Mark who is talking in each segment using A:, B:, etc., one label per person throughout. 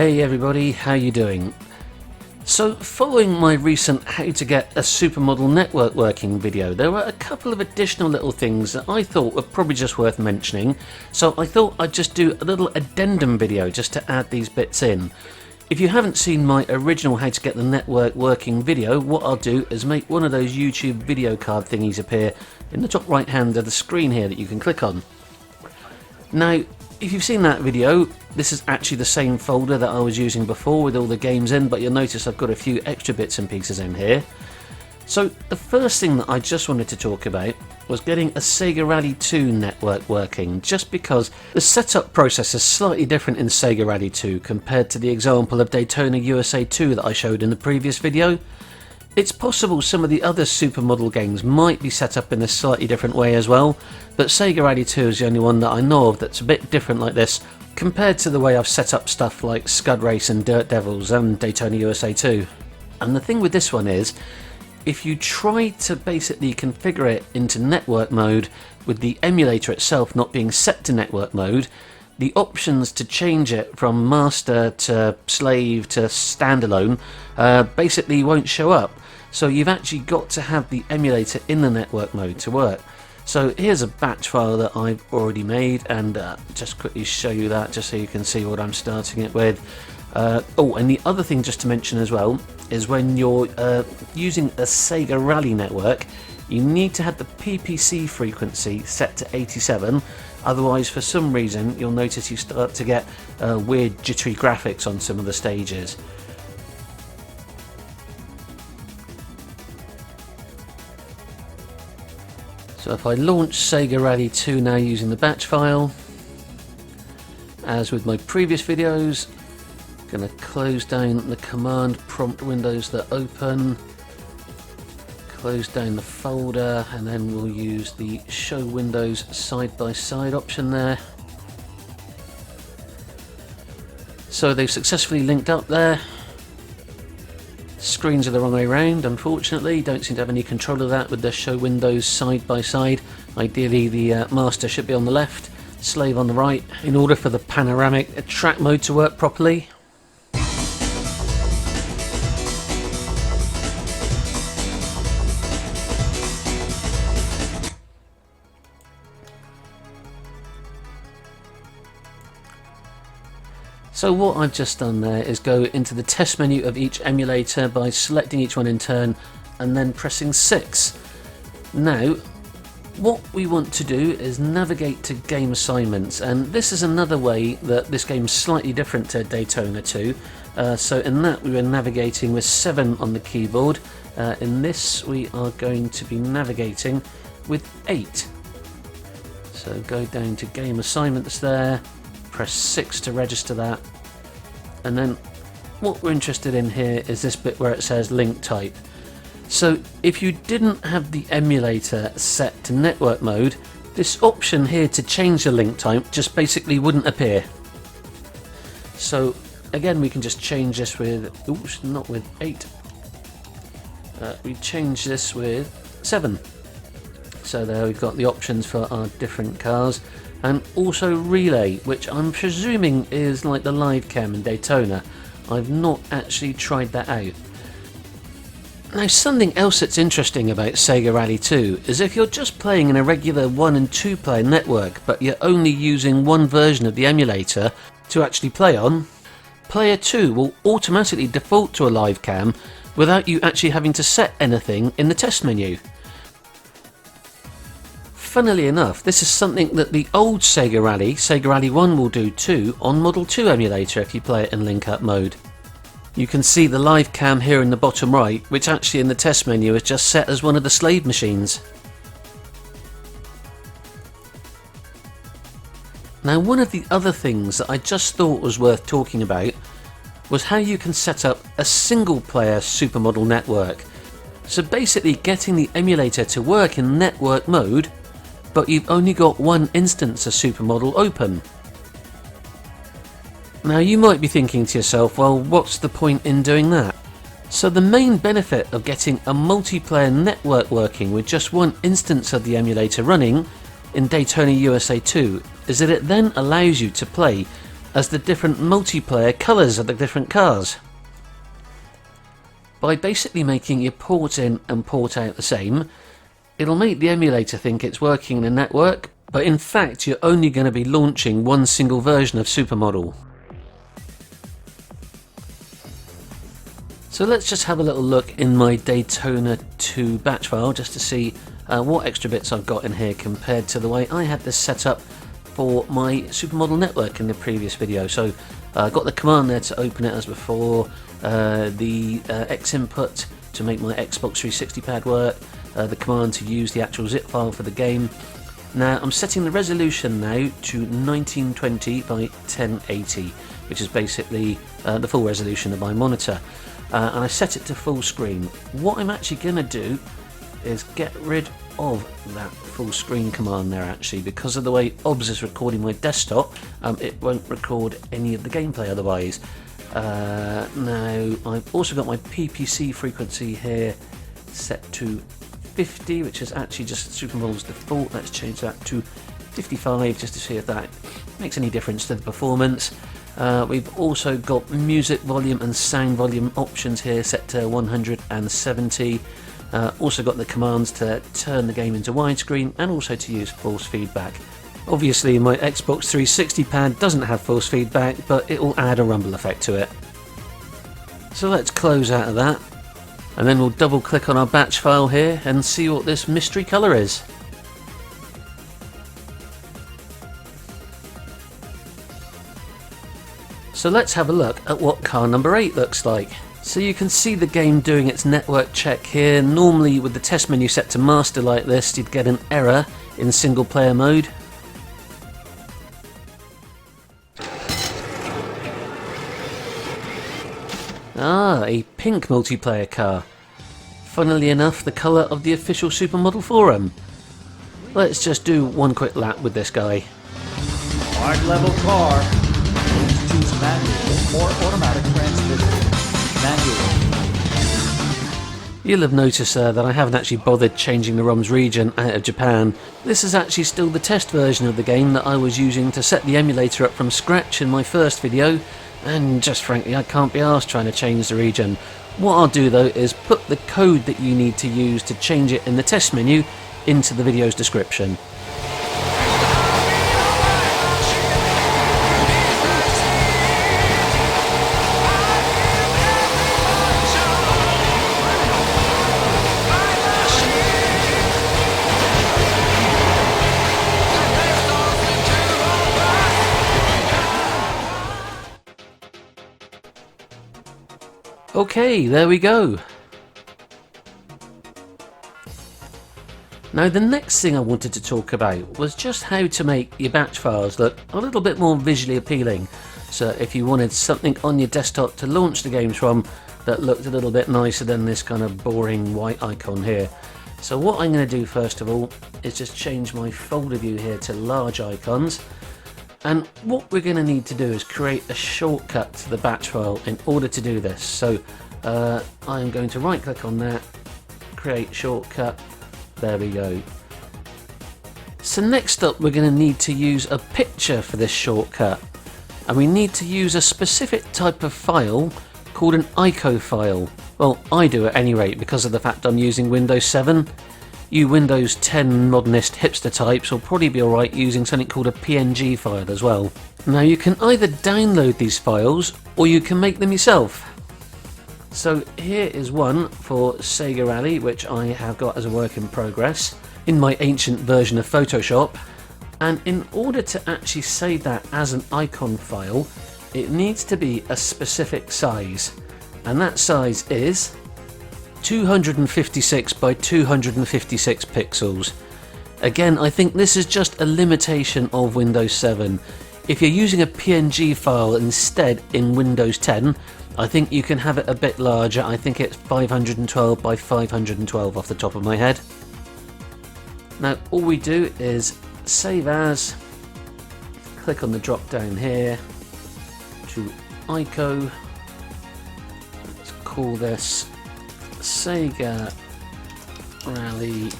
A: Hey everybody, how you doing? So following my recent how to get a Supermodel Network working video, there were a couple of additional little things that I thought were probably just worth mentioning, so I thought I'd just do a little addendum video just to add these bits in. If you haven't seen my original how to get the network working video, what I'll do is make one of those YouTube video card thingies appear in the top right hand of the screen here that you can click on. Now, if you've seen that video, this is actually the same folder that I was using before with all the games in, but you'll notice I've got a few extra bits and pieces in here. So the first thing that I just wanted to talk about was getting a SEGA Rally 2 network working, just because the setup process is slightly different in SEGA Rally 2 compared to the example of Daytona USA 2 that I showed in the previous video. It's possible some of the other Supermodel games might be set up in a slightly different way as well, but SEGA Rally 2 is the only one that I know of that's a bit different like this compared to the way I've set up stuff like Scud Race and Dirt Devils and Daytona USA 2. And the thing with this one is, if you try to basically configure it into network mode with the emulator itself not being set to network mode, the options to change it from master to slave to standalone basically won't show up. So you've actually got to have the emulator in the network mode to work. So here's a batch file that I've already made, and just quickly show you that just so you can see what I'm starting it with. Oh, and the other thing just to mention as well is when you're using a SEGA Rally network, you need to have the PPC frequency set to 87, otherwise for some reason you'll notice you start to get weird jittery graphics on some of the stages. So if I launch SEGA Rally 2 now using the batch file, as with my previous videos, I'm going to close down the command prompt windows that open, close down the folder, and then we'll use the show windows side by side option there. So they've successfully linked up there. Screens are the wrong way around, unfortunately. Don't seem to have any control of that with the show windows side by side. Ideally the master should be on the left, slave on the right, in order for the panoramic track mode to work properly. So what I've just done there is go into the test menu of each emulator by selecting each one in turn and then pressing 6. Now, what we want to do is navigate to game assignments, and this is another way that this game is slightly different to Daytona 2. So in that we were navigating with 7 on the keyboard. In this we are going to be navigating with 8. So go down to game assignments there, press 6 to register that, and then what we're interested in here is this bit where it says link type. So if you didn't have the emulator set to network mode, this option here to change the link type just basically wouldn't appear. So again, we can just change this with, oops, not with 8, we change this with 7. So there we've got the options for our different cars, and also relay, which I'm presuming is like the live cam in Daytona. I've not actually tried that out. Now, something else that's interesting about SEGA Rally 2 is if you're just playing in a regular 1 and 2 player network but you're only using one version of the emulator to actually play on, player 2 will automatically default to a live cam without you actually having to set anything in the test menu. Funnily enough, this is something that the old SEGA Rally 1 will do too on Model 2 emulator if you play it in link-up mode. You can see the live cam here in the bottom right, which actually in the test menu is just set as one of the slave machines. Now, one of the other things that I just thought was worth talking about was how you can set up a single-player Supermodel network. So basically getting the emulator to work in network mode, but you've only got one instance of Supermodel open. Now you might be thinking to yourself, well, what's the point in doing that? So the main benefit of getting a multiplayer network working with just one instance of the emulator running in Daytona USA 2 is that it then allows you to play as the different multiplayer colours of the different cars. By basically making your port in and port out the same, it'll make the emulator think it's working in a network, but in fact you're only going to be launching one single version of Supermodel. So let's just have a little look in my Daytona 2 batch file just to see what extra bits I've got in here compared to the way I had this set up for my Supermodel Network in the previous video. So I've got the command there to open it as before, the X input to make my Xbox 360 pad work, the command to use the actual zip file for the game. Now I'm setting the resolution now to 1920 by 1080, which is basically the full resolution of my monitor. And I set it to full screen. What I'm actually going to do is get rid of that full screen command there, actually, because of the way OBS is recording my desktop. It won't record any of the gameplay otherwise. Now I've also got my PPC frequency here set to 50, which is actually just Supermodel's default. Let's change that to 55 just to see if that makes any difference to the performance. We've also got music volume and sound volume options here set to 170. Also got the commands to turn the game into widescreen and also to use force feedback. Obviously my Xbox 360 pad doesn't have force feedback, but it will add a rumble effect to it. So let's close out of that, and then we'll double click on our batch file here and see what this mystery colour is. So let's have a look at what car number 8 looks like. So you can see the game doing its network check here. Normally with the test menu set to master like this, you'd get an error in single player mode. Ah, a pink multiplayer car. Funnily enough, the colour of the official Supermodel forum. Let's just do one quick lap with this guy.
B: Hard level car. Choose manual or automatic transmission. Manual.
A: You'll have noticed that I haven't actually bothered changing the ROM's region out of Japan. This is actually still the test version of the game that I was using to set the emulator up from scratch in my first video, and just frankly I can't be arsed trying to change the region. What I'll do though is put the code that you need to use to change it in the test menu into the video's description. Okay, there we go. Now the next thing I wanted to talk about was just how to make your batch files look a little bit more visually appealing. So if you wanted something on your desktop to launch the games from that looked a little bit nicer than this kind of boring white icon here. So what I'm going to do first of all is just change my folder view here to large icons. And what we're going to need to do is create a shortcut to the batch file in order to do this. So I'm going to right click on that, create shortcut, there we go. So next up we're going to need to use a picture for this shortcut, and we need to use a specific type of file called an ICO file. Well, I do at any rate because of the fact I'm using Windows 7. You Windows 10 modernist hipster types will probably be alright using something called a PNG file as well. Now you can either download these files or you can make them yourself. So here is one for SEGA Rally, which I have got as a work in progress in my ancient version of Photoshop, and in order to actually save that as an icon file it needs to be a specific size, and that size is 256 by 256 pixels. Again, I think this is just a limitation of Windows 7. If you're using a PNG file instead in Windows 10, I think you can have it a bit larger. I think it's 512 by 512 off the top of my head. Now all we do is save as, click on the drop down here to ICO, let's call this SEGA Rally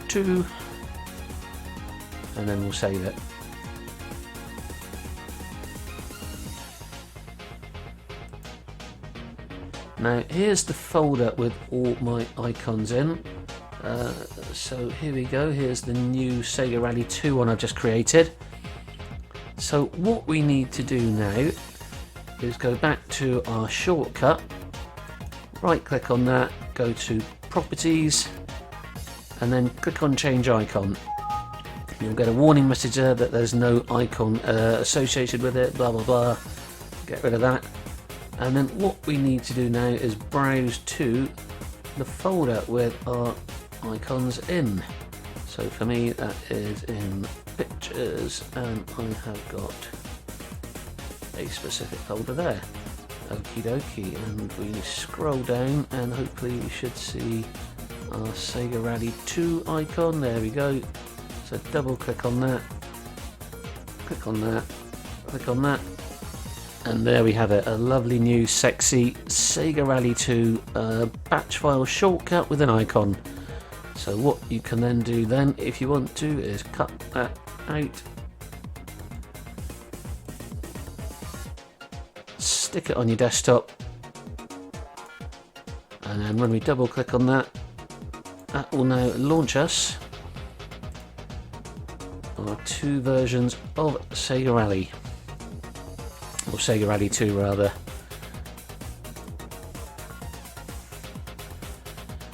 A: 2, and then we'll save it. Now here's the folder with all my icons in. So here we go, here's the new Sega Rally 2 one I've just created. So what we need to do now is go back to our shortcut, right click on that, go to properties, and then click on change icon. You'll get a warning message there that there's no icon associated with it, blah blah blah. Get rid of that. And then what we need to do now is browse to the folder with our icons in. So for me that is in pictures, and I have got a specific folder there. Okie dokie, and we scroll down and hopefully we should see our Sega Rally 2 icon. There we go. So double click on that, click on that, click on that, and there we have it, a lovely new sexy Sega Rally 2 batch file shortcut with an icon. So what you can then do then, if you want to, is cut that out, stick it on your desktop, and then when we double click on that, that will now launch us our two versions of Sega Rally, or Sega Rally 2 rather.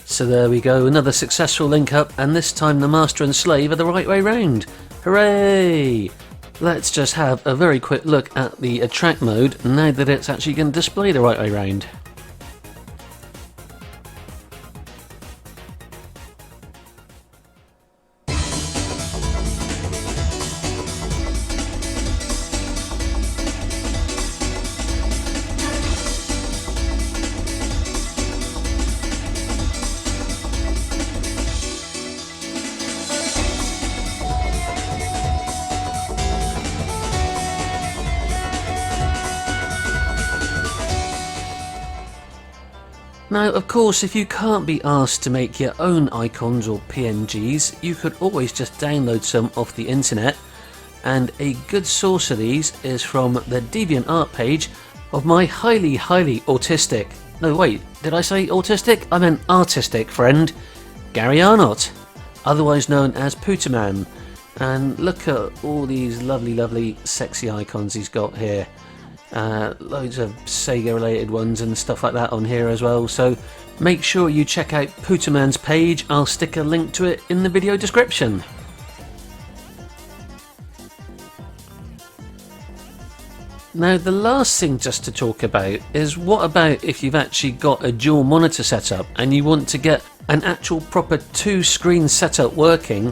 A: So there we go, another successful link up, and this time the master and slave are the right way round. Hooray! Let's just have a very quick look at the attract mode now that it's actually going to display the right way round. Now, of course, if you can't be asked to make your own icons or PNGs, you could always just download some off the internet, and a good source of these is from the DeviantArt page of my highly autistic, no wait, did I say autistic? I meant artistic friend, Gary Arnott, otherwise known as Pooterman. And look at all these lovely sexy icons he's got here. Loads of Sega related ones and stuff like that on here as well, so make sure you check out Pooterman's page. I'll stick a link to it in the video description. Now the last thing just to talk about is, what about if you've actually got a dual monitor setup and you want to get an actual proper two screen setup working,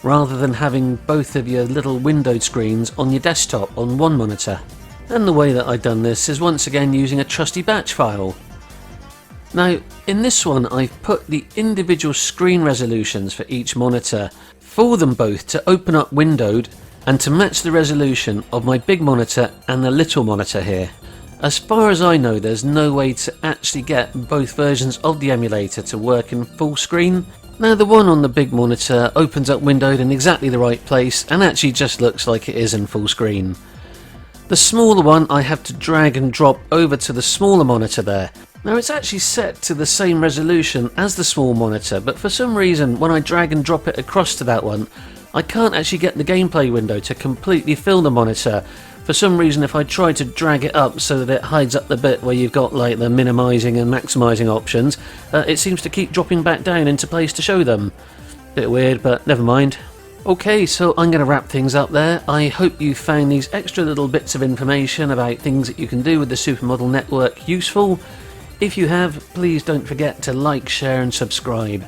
A: rather than having both of your little windowed screens on your desktop on one monitor. And the way that I've done this is once again using a trusty batch file. Now in this one I've put the individual screen resolutions for each monitor for them both to open up windowed and to match the resolution of my big monitor and the little monitor here. As far as I know, there's no way to actually get both versions of the emulator to work in full screen. Now the one on the big monitor opens up windowed in exactly the right place and actually just looks like it is in full screen. The smaller one I have to drag and drop over to the smaller monitor there. Now it's actually set to the same resolution as the small monitor, but for some reason when I drag and drop it across to that one, I can't actually get the gameplay window to completely fill the monitor. For some reason if I try to drag it up so that it hides up the bit where you've got like the minimising and maximising options, it seems to keep dropping back down into place to show them. Bit weird, but never mind. Okay, so I'm going to wrap things up there. I hope you found these extra little bits of information about things that you can do with the Supermodel Network useful. If you have, please don't forget to like, share and subscribe.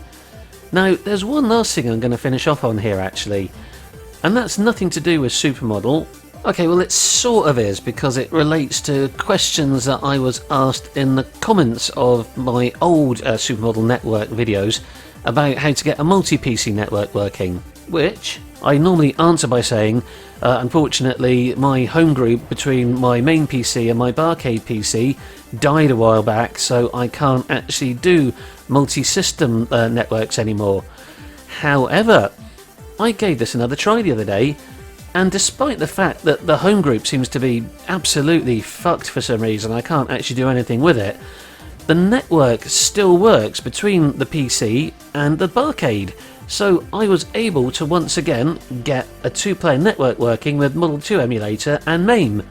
A: Now, there's one last thing I'm going to finish off on here actually, and that's nothing to do with Supermodel. Okay, well it sort of is, because it relates to questions that I was asked in the comments of my old Supermodel Network videos about how to get a multi-PC network working, which I normally answer by saying, unfortunately my home group between my main PC and my barcade PC died a while back, so I can't actually do multi-system networks anymore. However, I gave this another try the other day, and despite the fact that the home group seems to be absolutely fucked for some reason, I can't actually do anything with it, the network still works between the PC and the barcade. So I was able to once again get a 2-player network working with Model 2 emulator and MAME.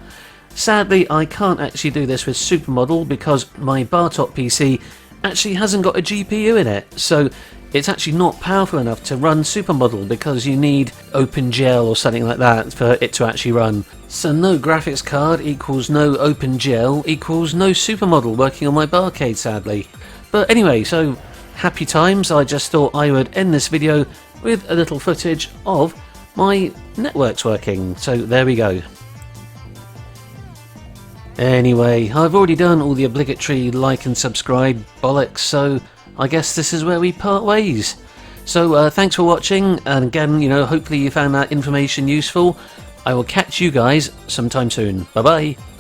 A: Sadly, I can't actually do this with Supermodel because my bar top PC actually hasn't got a GPU in it, so it's actually not powerful enough to run Supermodel because you need OpenGL or something like that for it to actually run. So no graphics card equals no OpenGL equals no Supermodel working on my barcade, sadly. But anyway, so happy times. I just thought I would end this video with a little footage of my networks working. So there we go. Anyway, I've already done all the obligatory like and subscribe bollocks, so I guess this is where we part ways. So thanks for watching, and again, hopefully you found that information useful. I will catch you guys sometime soon. Bye bye.